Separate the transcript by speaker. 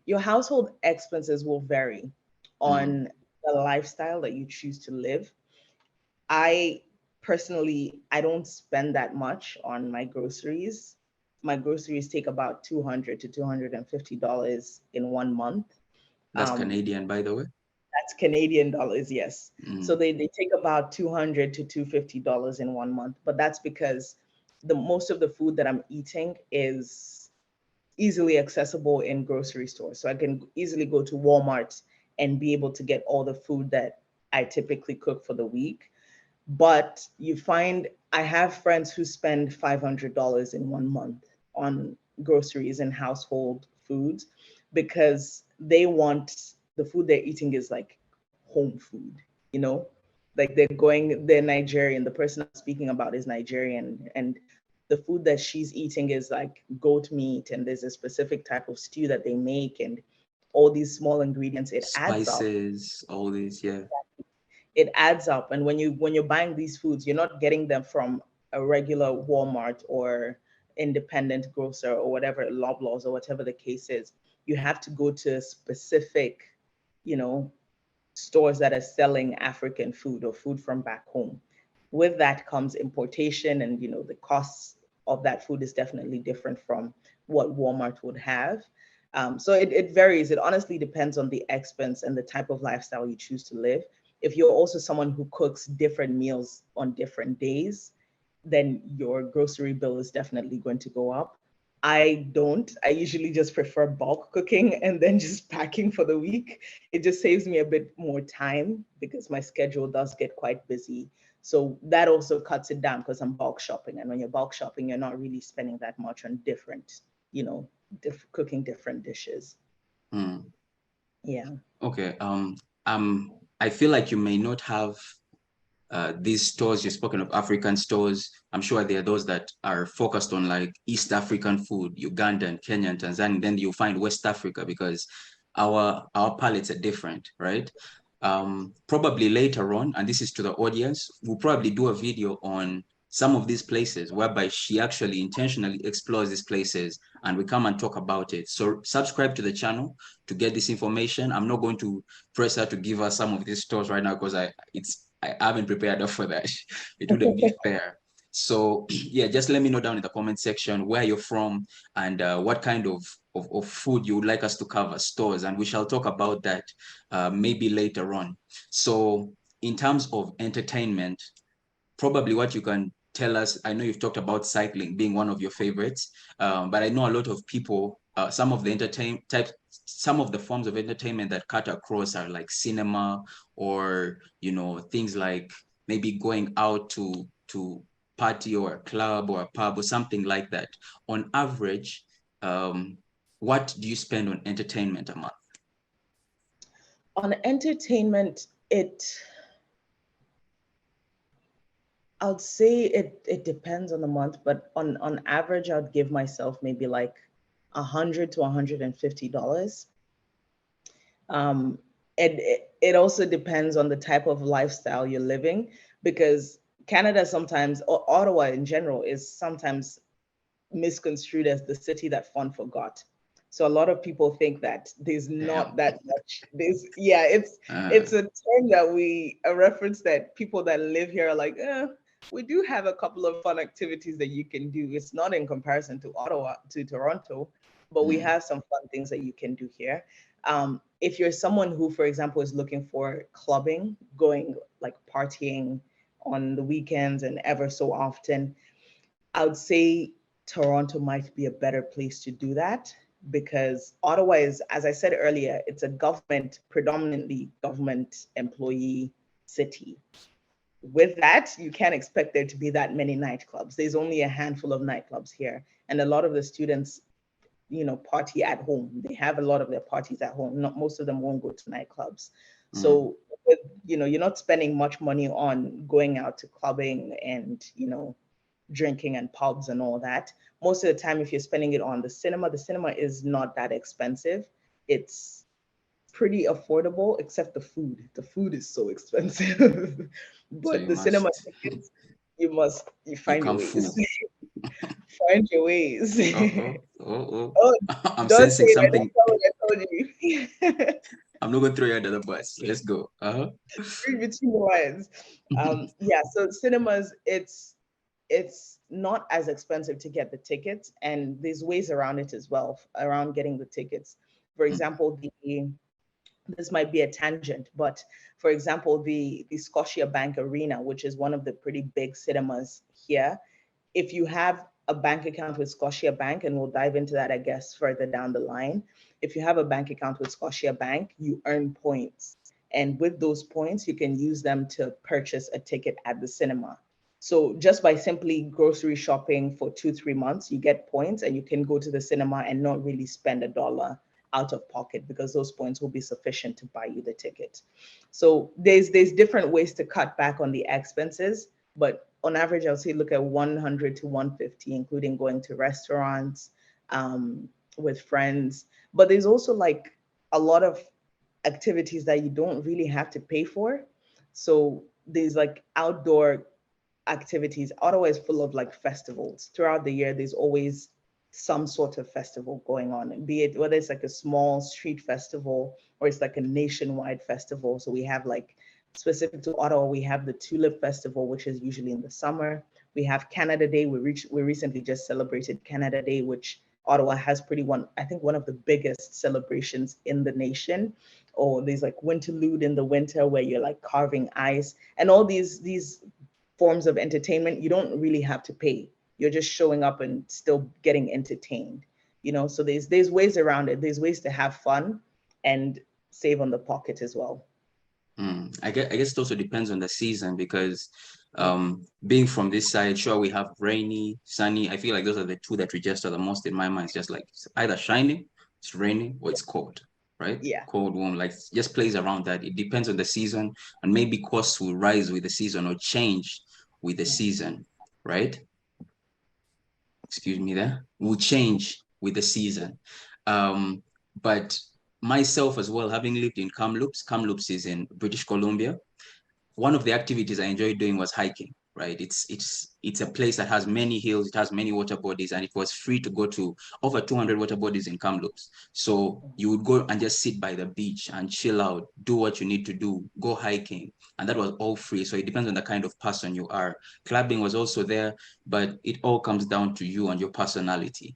Speaker 1: your household expenses will vary
Speaker 2: Mm.
Speaker 1: on the lifestyle that you choose to live. I personally, I don't spend that much on my groceries. My groceries take about 200 to $250 in 1 month.
Speaker 2: That's
Speaker 1: Um,
Speaker 2: Canadian, by the way.
Speaker 1: that's Canadian dollars, yes. So
Speaker 2: Mm.
Speaker 1: they take about 200 to $250 in 1 month, but that's because the most of the food that I'm eating is easily accessible in grocery stores. So I can easily go to Walmart and be able to get all the food that I typically cook for the week. But you find I have friends who spend $500 in 1 month on groceries and household foods because they want the food they're eating is like home food, you know? Like they're Nigerian. The person I'm speaking about is Nigerian. And the food that she's eating is like goat meat, and there's a specific type of stew that they make, and all these small ingredients. It adds up.
Speaker 2: Spices, all this, yeah.
Speaker 1: It adds up. And when you're buying these foods, you're not getting them from a regular Walmart or independent grocer or whatever, Loblaws or whatever the case is. You have to go to specific, you know, stores that are selling African food or food from back home. With that comes importation, and the costs of that food is definitely different from what Walmart would have. So it varies. It honestly depends on the expense and the type of lifestyle you choose to live. If you're also someone who cooks different meals on different days, then your grocery bill is definitely going to go up. I don't. I usually just prefer bulk cooking and then just packing for the week. It just saves me a bit more time because my schedule does get quite busy. So that also cuts it down because I'm bulk shopping. And when you're bulk shopping, you're not really spending that much on different, cooking different dishes.
Speaker 2: Mm.
Speaker 1: Yeah.
Speaker 2: Okay. I feel like you may not have these stores. You've spoken of African stores. I'm sure there are those that are focused on like East African food, Ugandan, Kenyan, Tanzanian. Then you'll find West Africa because our palates are different, right? Probably later on, and this is to the audience, we'll probably do a video on some of these places whereby she actually intentionally explores these places and we come and talk about it. So subscribe to the channel to get this information. I'm not going to press her to give us some of these stores right now because I haven't prepared her for that. It wouldn't be fair. So yeah, just let me know down in the comment section where you're from and what kind of food you would like us to cover, stores, and we shall talk about that maybe later on. So in terms of entertainment, probably what you can tell us, I know you've talked about cycling being one of your favorites, but I know a lot of people, some of the forms of entertainment that cut across are like cinema or, things like maybe going out to party or a club or a pub or something like that. On average, um, what do you spend on entertainment a month?
Speaker 1: On entertainment, I'd say it depends on the month, but on average, I'd give myself maybe like $100 to $150. Um, and it also depends on the type of lifestyle you're living, because Canada sometimes, or Ottawa in general, is sometimes misconstrued as the city that fun forgot. So a lot of people think that there's not
Speaker 2: Damn.
Speaker 1: that much. Yeah, it's a term that a reference that people that live here are like, we do have a couple of fun activities that you can do. It's not in comparison to Ottawa, to Toronto, but we
Speaker 2: Mm,
Speaker 1: have some fun things that you can do here. If you're someone who, for example, is looking for clubbing, going like partying on the weekends and ever so often, I would say Toronto might be a better place to do that, because Ottawa is, as I said earlier, it's a predominantly government employee city. With that, you can't expect there to be that many nightclubs. There's only a handful of nightclubs here. And a lot of the students, party at home. They have a lot of their parties at home. Not most of them won't go to nightclubs.
Speaker 2: mm,
Speaker 1: So, you're not spending much money on going out to clubbing and, drinking and pubs and all that. Most of the time, if you're spending it on the cinema is not that expensive. It's pretty affordable, except the food. The food is so expensive.
Speaker 2: so
Speaker 1: But
Speaker 2: you
Speaker 1: the cinema
Speaker 2: must
Speaker 1: tickets, you
Speaker 2: you
Speaker 1: find your
Speaker 2: come
Speaker 1: ways.
Speaker 2: full.
Speaker 1: Find your ways.
Speaker 2: Uh-huh. Oh,
Speaker 1: Oh,
Speaker 2: I'm
Speaker 1: don't
Speaker 2: sensing
Speaker 1: say that.
Speaker 2: something.
Speaker 1: That's not what I told you.
Speaker 2: I'm not going to throw you under the bus. Let's go.
Speaker 1: Read between the lines. Yeah, so cinemas, it's not as expensive to get the tickets, and there's ways around it as well, around getting the tickets. For example, the this might be a tangent, but for example, the Scotia Bank Arena, which is one of the pretty big cinemas here, if you have a bank account with Scotia Bank, and we'll dive into that, I guess, further down the line. If you have a bank account with Scotia Bank, you earn points. And with those points, you can use them to purchase a ticket at the cinema. So just by simply grocery shopping for 2, 3 months, you get points and you can go to the cinema and not really spend a dollar out of pocket because those points will be sufficient to buy you the ticket. So there's different ways to cut back on the expenses, but on average, I would say look at 100 to 150, including going to restaurants with friends. But there's also like a lot of activities that you don't really have to pay for. So there's like outdoor activities. Ottawa is full of like festivals. Throughout the year, there's always some sort of festival going on, be it whether it's like a small street festival or it's like a nationwide festival. So we have like specific to Ottawa, we have the Tulip Festival, which is usually in the summer. We have Canada Day. We recently just celebrated Canada Day, which Ottawa has I think one of the biggest celebrations in the nation. Or there's like Winterlude in the winter where you're like carving ice and all these forms of entertainment. You don't really have to pay. You're just showing up and still getting entertained. So there's ways around it. There's ways to have fun and save on the pocket as well.
Speaker 2: I guess it also depends on the season because
Speaker 1: Yeah.
Speaker 2: being from this side, sure, we have rainy, sunny. I feel like those are the two that register the most in my mind. It's just like it's either shining, it's raining, or it's cold, right?
Speaker 1: Yeah.
Speaker 2: Cold, warm, like just plays around that. It depends on the season, and maybe costs will rise with the season or change with the season, right? Excuse me there, will change with the season. But myself as well, having lived in Kamloops, Kamloops is in British Columbia. One of the activities I enjoyed doing was hiking, right? It's a place that has many hills, it has many water bodies, and it was free to go to over 200 water bodies in Kamloops. So you would go and just sit by the beach and chill out, do what you need to do, go hiking, and that was all free. So it depends on the kind of person you are. Clubbing was also there, but it all comes down to you and your personality.